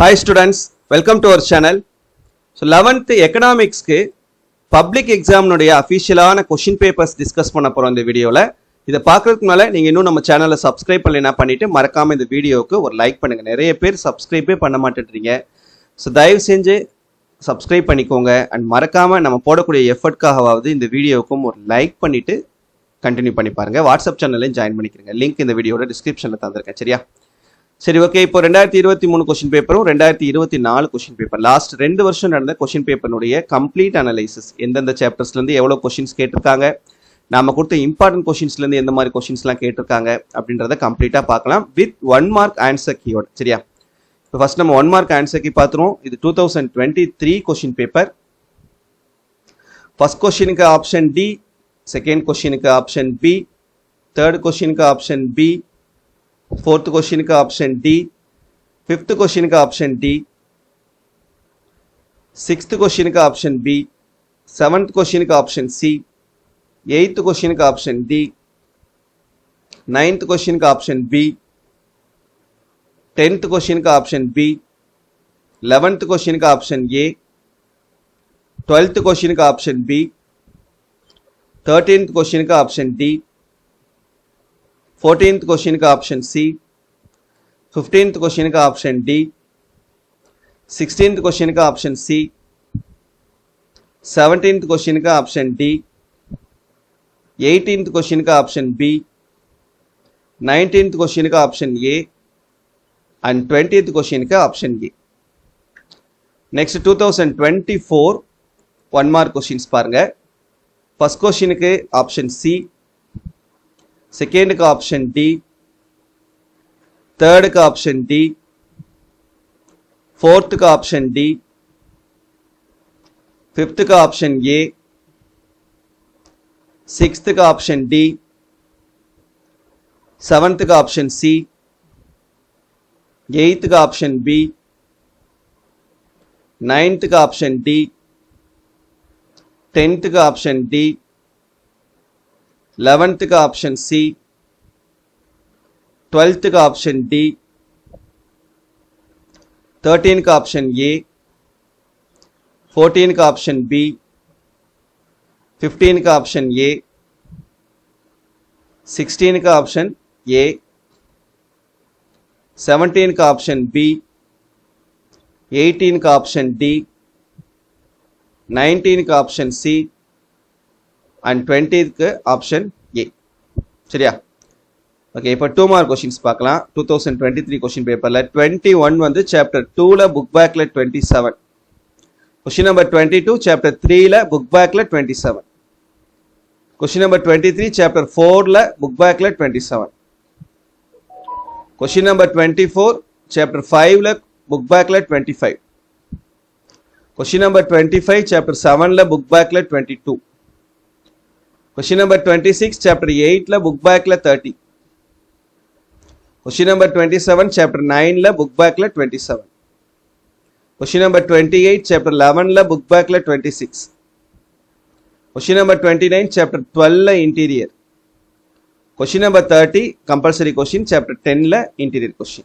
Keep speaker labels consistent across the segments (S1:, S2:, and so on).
S1: Hi students, welcome to our channel. So 11th economics க்கு public exam உடைய அஃபிஷியலான question papers discuss பண்ண போறோம் இந்த வீடியோல. இத பார்க்கிறதுக்கு முன்னால நீங்க இன்னும் நம்ம சேனலை சப்ஸ்கிரைப் பண்ணலைனா பண்ணிட்டு மறக்காம இந்த வீடியோக்கு ஒரு லைக் பண்ணுங்க. நிறைய பேர் சப்ஸ்கிரைபே பண்ண மாட்டேன்றீங்க. ஸோ தயவு செஞ்சு சப்ஸ்கிரைப் பண்ணிக்கோங்க அண்ட் மறக்காம நம்ம போடக்கூடிய எஃபர்ட்காகவாவது இந்த வீடியோவுக்கும் ஒரு லைக் பண்ணிட்டு கண்டினியூ பண்ணி பாருங்க. வாட்ஸ்அப் சேனல்லையும் ஜாயின் பண்ணிக்கிறங்க. லிங்க் இந்த வீடியோட டிஸ்கிரிப்ஷனில் தந்திருக்கேன். சரியா? சரி, ஓகே. இப்போ 2023 கொஸ்டின் பேப்பரும் 2024 கொஸ்டின் பேப்பர் லாஸ்ட் 2 வருஷம் நடந்த கொஸ்டின் பேப்பருடைய கம்ப்ளீட் அனலைசிஸ், எந்தெந்த சாப்டர்ஸ்லேருந்து எவ்வளோ கொஸ்டின்ஸ் கேட்டிருக்காங்க, நாம கொடுத்த இம்பார்ட்டன்ட் கொஸ்டின்ஸ்லேருந்து எந்த மாதிரி கொஸ்டின்ஸ்லாம் கேட்டிருக்காங்க அப்படின்றத கம்ப்ளீட்டாக பார்க்கலாம் வித் 1 மார்க் ஆன்சர் கீயோட. சரியா? இப்போ ஃபர்ஸ்ட் நம்ம 1 மார்க் ஆன்சர் கீ பார்த்துருவோம். இது 2023 கொஸ்டின் பேப்பர். ஃபர்ஸ்ட் கொஸ்டினுக்கு ஆப்ஷன் டி, செகண்ட் கொஸ்டினுக்கு ஆப்ஷன் பி, தேர்ட் கொஸ்டினுக்கு ஆப்ஷன் பி, fourth question का option D, fifth question का option D, sixth question का option B, seventh question का option C, eighth question का option D, ninth question का option B, 10th question का option B, 11th question का option A, 12th question का option B, 13th question का option D, 14th question का option C, 15th question का option D, 16th question का option C, 17th question का option D, 18th question का option B, 19th question का option A and 20th question का option A. Next 2024 1 mark questions பாருங்க. First question के option C, second का option D, third का option D, fourth का option D, fifth का option A, sixth का option D, seventh का ऑप्शन सी, eighth का ऑप्शन बी, नाइन्थ का ऑप्शन डी, 10th का ऑप्शन डी, 11th का ऑप्शन सी, 12th का ऑप्शन डी, 13 का ऑप्शन ए, 14 का ऑप्शन बी, 15 का ऑप्शन ए, 16 का ऑप्शन ए, 17 का ऑप्शन बी, 18 का ऑप्शन डी, 19 का option C and 20th option A. சரியா? ஓகே, இப்போ 2 மார்க் கொஸ்டின்ஸ் பார்க்கலாம். 2023 கொஸ்டின் பேப்பர்ல 21 வந்து சாப்டர் 2ல புக் பேக்ல 27, கொஸ்டின் நம்பர் 22 சாப்டர் 3ல புக் பேக்ல 27, கொஸ்டின் நம்பர் 23 சாப்டர் 4ல புக் பேக்ல 27, கொஸ்டின் நம்பர் 24 சாப்டர் 5ல புக் பேக்ல 25, கொஸ்டின் நம்பர் 25 சாப்டர் 7ல புக் பேக்ல 22, क्वेश्चन नंबर 26 चैप्टर 8 ला बुक बैक ला 30, क्वेश्चन नंबर 27 चैप्टर 9 ला बुक बैक ला 27, question number 28 chapter 11 ला book back ला 26, question number 29 chapter 12 ला interior, question number 30 compulsory question chapter 10 ला interior question.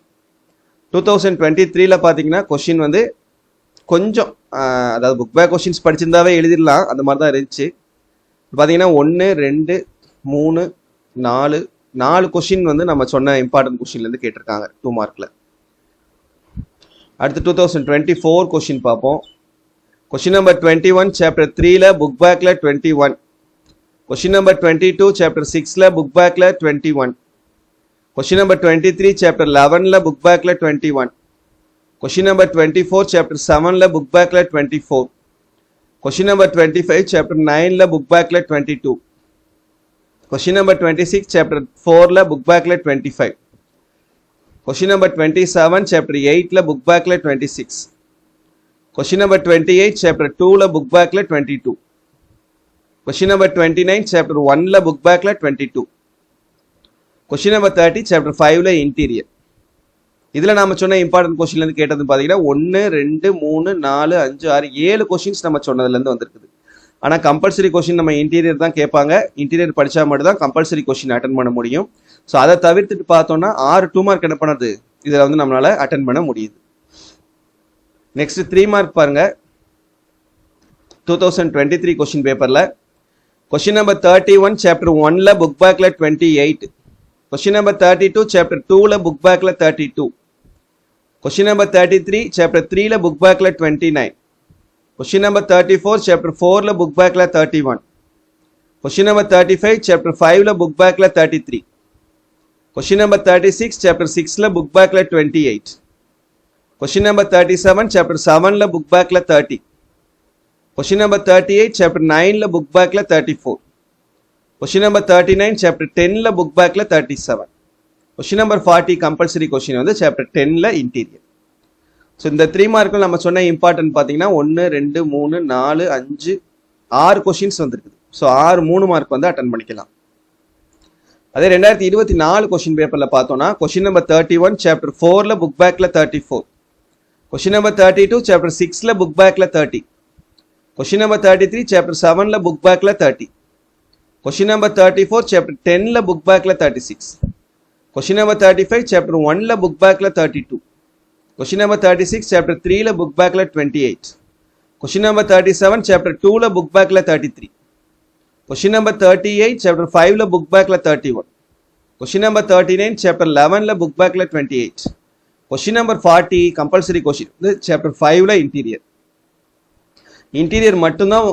S1: 2023 ல பாத்தீங்கன்னா question வந்து கொஞ்சம் அதாவது book back questions படிச்சிருந்தாவே எழுதிடலாம், அந்த மாதிரி தான் இருந்துச்சு. பார்த்தீங்கன்னா 1 2 3 4 கொஸ்டின் வந்து நம்ம சொன்ன இம்பார்ட்டன்ட் கொஸ்டின்லேருந்து கேட்டிருக்காங்க 2 மார்க்கில். அடுத்து 2024 கொஸ்டின் பார்ப்போம். கொஸ்டின் நம்பர் 21 சாப்டர் 3ல புக் பேக்ல 21, கொஸ்டின் நம்பர் 22 சாப்டர் 6ல புக் பேக்ல 21, கொஸ்டின் நம்பர் 23 சாப்டர் 11ல புக் பேக்ல 21, கொஸ்டின் நம்பர் 24 சாப்டர் 7ல புக் பேக்ல 24, क्वेश्चन नंबर 25 चैप्टर 9 ला बुक बैक ला 22, क्वेश्चन नंबर 26 चैप्टर 4 ला बुक बैक ला 25, क्वेश्चन नंबर 27 चैप्टर 8 ला book back ला 26, question number 28 chapter 2 ला book back ला 22, question number 29 chapter 1 ला book back ला 22, question number 30 chapter 5 ला interior. இதில் நாம சொன்ன important கொஸ்டின்லேருந்து கேட்டது பார்த்தீங்கன்னா 1 2 3 4 5 6 7 questions நம்ம சொன்னதுலேருந்து வந்திருக்குது. ஆனால் compulsory question நம்ம interior தான் கேட்பாங்க. இன்டீரியர் படித்தா மட்டும் தான் கம்பல்சரி கொஸ்டின் அட்டன் பண்ண முடியும். ஸோ அதை தவிர்த்துட்டு பார்த்தோம்னா 6 2 மார்க் என்ன பண்ணுறது இதில் வந்து நம்மளால் அட்டன் பண்ண முடியுது. நெக்ஸ்ட் 3 மார்க் பாருங்க 2023 கொஸ்டின் பேப்பர்ல கொஸ்டின் நம்பர் 31 சாப்டர் 1ல புக் பேக்ல 28, கொஸ்டின் நம்பர் 32 சாப்டர் 2ல புக் பேக்ல 32, கொஸ்டின் நம்பர் 33 சாப்டர் 3ல புக் பேக்ல 29, கொஸ்டின் நம்பர் 34 சாப்டர் 4ல புக் பேக்ல 31, கொஸ்டின் நம்பர் 35 சாப்டர் 5ல புக் பேக்ல 33, கொஸ்டின் நம்பர் 36 சாப்டர் 6ல புக் பேக்ல 28, கொஸ்டின் நம்பர் 37 சாப்டர் 7ல புக் பேக்ல 30, question number 38 chapter 9ல book பேக்ல 34, question number 39 chapter 10ல book பேக்ல 37, question number 40 compulsory question வந்து chapter 10ல interior. So இந்த 3 மார்க்கில் நம்ம சொன்ன இம்பார்ட்டன்ட் பார்த்தீங்கன்னா 1 2 3 4 5 6 கொஸ்டின்ஸ் வந்துருக்குது. ஸோ 3 மார்க் வந்து அட்டன் பண்ணிக்கலாம். அதே 2024 கொஸ்டின் பேப்பர்ல பார்த்தோம்னா கொஸ்டின் நம்பர் 31 சாப்டர் 4ல புக் பேக்ல 34, கொஸ்டின் நம்பர் 32 சாப்டர் 6ல புக் பேக்ல 30, கொஸ்டின் நம்பர் 33 சாப்டர் 7ல புக் பேக்ல 30, கொஸ்டின் நம்பர் 34 சாப்டர் 10ல புக் பேக்ல 36, கொஸ்டின் நம்பர் 35 சாப்டர் 1ல புக் பேக்ல 32, கொஸ்டின் நம்பர் 36 சாப்டர் 3ல புக் பேக்ல 28, கொஸ்டின் நம்பர் 37 சாப்டர் 2ல புக் பேக்ல 33, கொஸ்டின் நம்பர் 38 சாப்டர் 5ல புக் பேக்ல 31, question number 39 chapter 11ல book பேக்ல 28, question number 40 compulsory question வந்து chapter 5ல interior மட்டும்தான்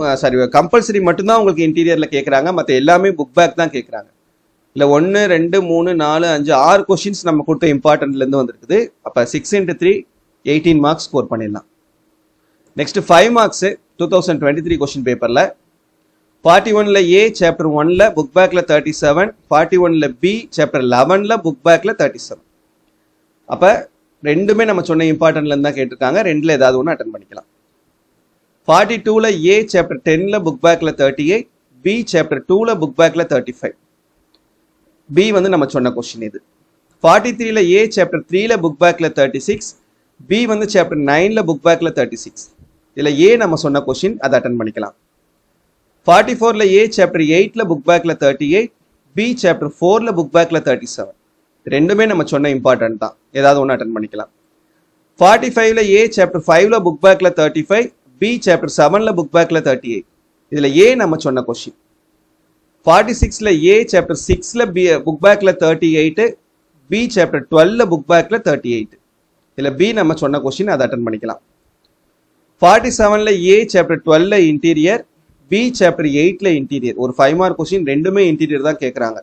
S1: compulsory மட்டும்தான் உங்களுக்கு இன்டீரியர்ல கேட்குறாங்க. மற்ற எல்லாமே புக் பேக் தான் கேட்குறாங்க. இல்லை 1 2 3 4 5 6 கொஸ்டின்ஸ் நம்ம கொடுத்த இம்பார்ட்டன்ட்லேருந்து வந்துருக்குது. அப்போ 6 × 3 18 மார்க்ஸ் ஸ்கோர் பண்ணிடலாம். நெக்ஸ்ட் 5 மார்க்ஸ் 2023 கொஸ்டின் பேப்பரில் 41ல ஏ சாப்டர் 1ல புக் பேக்ல 37, 41ல பி சாப்டர் 11ல புக் பேக்ல 37. அப்போ ரெண்டுமே நம்ம சொன்ன இம்பார்ட்டன்ட்லேருந்து தான் கேட்டிருக்காங்க. ரெண்டில் ஏதாவது ஒன்று அட்டன் பண்ணிக்கலாம். 42ல ஏ சாப்டர் 10ல புக் பேக்ல 38, பி சாப்டர் 2ல புக் பேக்ல 35. பி வந்து நம்ம சொன்ன கொஸ்டின் இது. 43ல ஏ சாப்டர் 3ல புக் பேக்ல 36, பி வந்து சாப்டர் 9ல புக் பேக்ல 36. இதில் ஏ நம்ம சொன்ன கொஸ்டின் அதை அட்டன் பண்ணிக்கலாம். 44ல ஏ சாப்டர் 8ல புக் பேக்ல 38, பி சாப்டர் 4ல புக் பேக்ல 37. ரெண்டுமே நம்ம சொன்ன இம்பார்ட்டன்ட் தான். ஏதாவது ஒன்று அட்டன் பண்ணிக்கலாம். 45ல ஏ சாப்டர் 5ல புக் பேக்ல 35, பி சாப்டர் 7ல புக் பேக்ல 38. இதுல ஏ நம்ம சொன்ன கொஸ்டின். 46ல ஏ சாப்டர் 6ல புக் பேக்ல 38, பி சாப்டர் 12ல புக் பேக்ல 38. இதுல பி நம்ம சொன்ன கொஸ்டின் அதை அட்டன் பண்ணிக்கலாம். 47ல ஏ சாப்டர் 12ல இன்டீரியர், பி சாப்டர் 8ல இன்டீரியர். ஒரு 5 மார்க் கொஸ்டின் ரெண்டுமே இன்டீரியர் தான் கேட்குறாங்க.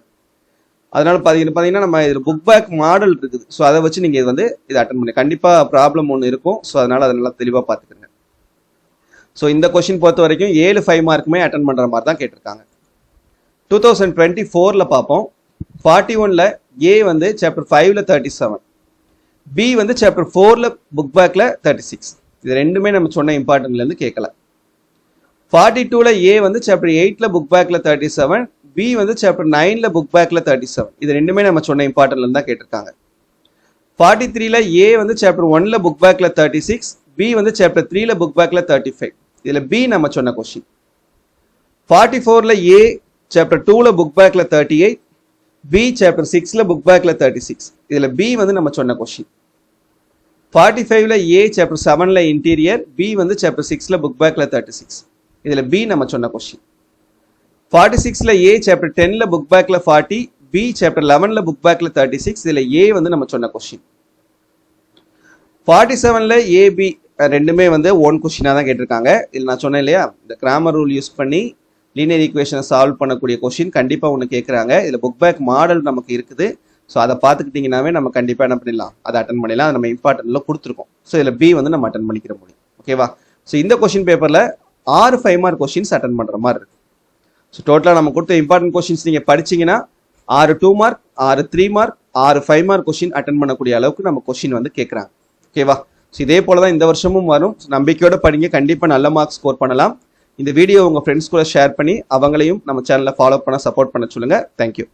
S1: அதனால பார்த்தீங்கன்னா நம்ம இதில் புக் பேக் மாடல் இருக்குது. ஸோ அதை வச்சு நீங்கள் இது வந்து இதை அட்டன் பண்ணி கண்டிப்பாக ப்ராப்ளம் ஒன்று இருக்கும். ஸோ அதனால அதை நல்லா தெளிவாக பார்த்துக்கோங்க. ஸோ இந்த கொஸ்டின் பொறுத்த வரைக்கும் 7 5 மார்க்குமே அட்டன் பண்ணுற மாதிரி தான் கேட்டிருக்காங்க. 2024ல பார்ப்போம். 41ல ஏ வந்து சாப்டர் 5ல 37, பி வந்து சாப்டர் 4ல புக் பேக்ல 36. இது ரெண்டுமே நம்ம சொன்ன இம்பார்ட்டன்ட்லேருந்து கேட்கல. 42ல ஏ வந்து சாப்டர் 8ல புக் பேக்ல 37, பி வந்து சாப்டர் 9ல புக் பேக்ல 37. இது ரெண்டுமே நம்ம சொன்ன இம்பார்ட்டன்ட்லேருந்து தான் கேட்டிருக்காங்க. 43ல ஏ வந்து சாப்டர் 1ல புக் பேக்ல 36, பி வந்து சாப்டர் 3ல புக் பேக்ல 35. இதில் பி நம்ம சொன்ன கொஸ்டின். 44ல ஏ சாப்டர் 2ல புக் பேக்ல 38, பி சாப்டர் 6ல புக் பேக்ல 36. இதில் பி வந்து நம்ம சொன்ன கொஸ்டின். 45ல ஏ சாப்டர் 7ல இன்டீரியர், பி வந்து சாப்டர் 6ல புக் பேக்ல 36. இதில் பி நம்ம சொன்ன கொஸ்டின். 46ல ஏ சாப்டர் 10ல புக் பேக்ல 40, பி சாப்டர் 11ல புக் பேக்ல 36. இதில் ஏ வந்து நம்ம சொன்ன கொஸ்டின். 47ல ஏபி ரெண்டுமே வந்து ஒன் கொஸ்டினாக தான் கேட்டிருக்காங்க. இதில் நான் சொன்னேன் இல்லையா, இந்த கிராமர் ரூல் யூஸ் பண்ணி லீனியர் ஈக்குவேஷனை சால்வ் பண்ணக்கூடிய கொஸ்டின் கண்டிப்பாக ஒன்று கேட்குறாங்க. இதில் புக் பேக் மாடல் நமக்கு இருக்குது. ஸோ அதை பார்த்துக்கிட்டிங்கனாவே நம்ம கண்டிப்பாக என்ன பண்ணிடலாம், அதை அட்டன் பண்ணிடலாம். அதை நம்ம இம்பார்ட்டன்ட்ல கொடுத்துருக்கோம். ஸோ இதில் பி வந்து நம்ம அட்டன் பண்ணிக்கிற முடியும். ஓகேவா? ஸோ இந்த கொஸ்டின் பேப்பரில் 6 5 மார்க் கொஸ்டின்ஸ் அட்டன் பண்ணுற மாதிரி இருக்கு. ஸோ டோட்டலாக நம்ம கொடுத்த இம்பார்ட்டன்ட் கொஸ்டின்ஸ் நீங்கள் படிச்சிங்கன்னா 6 2 mark, 6 3 mark, 6 5 mark question attend பண்ணக்கூடிய அளவுக்கு நம்ம கொஸ்டின் வந்து கேட்குறாங்க. ஓகேவா? ஸோ இதே போல தான் இந்த வருஷமும் வரும். நம்பிக்கையோட படிங்க, கண்டிப்பாக நல்ல மார்க் ஸ்கோர் பண்ணலாம். இந்த வீடியோ உங்கள் ஃப்ரெண்ட்ஸ் கூட ஷேர் பண்ணி அவங்களையும் நம்ம சேனலை ஃபாலோ பண்ண சப்போர்ட் பண்ண சொல்லுங்கள். தேங்க்யூ.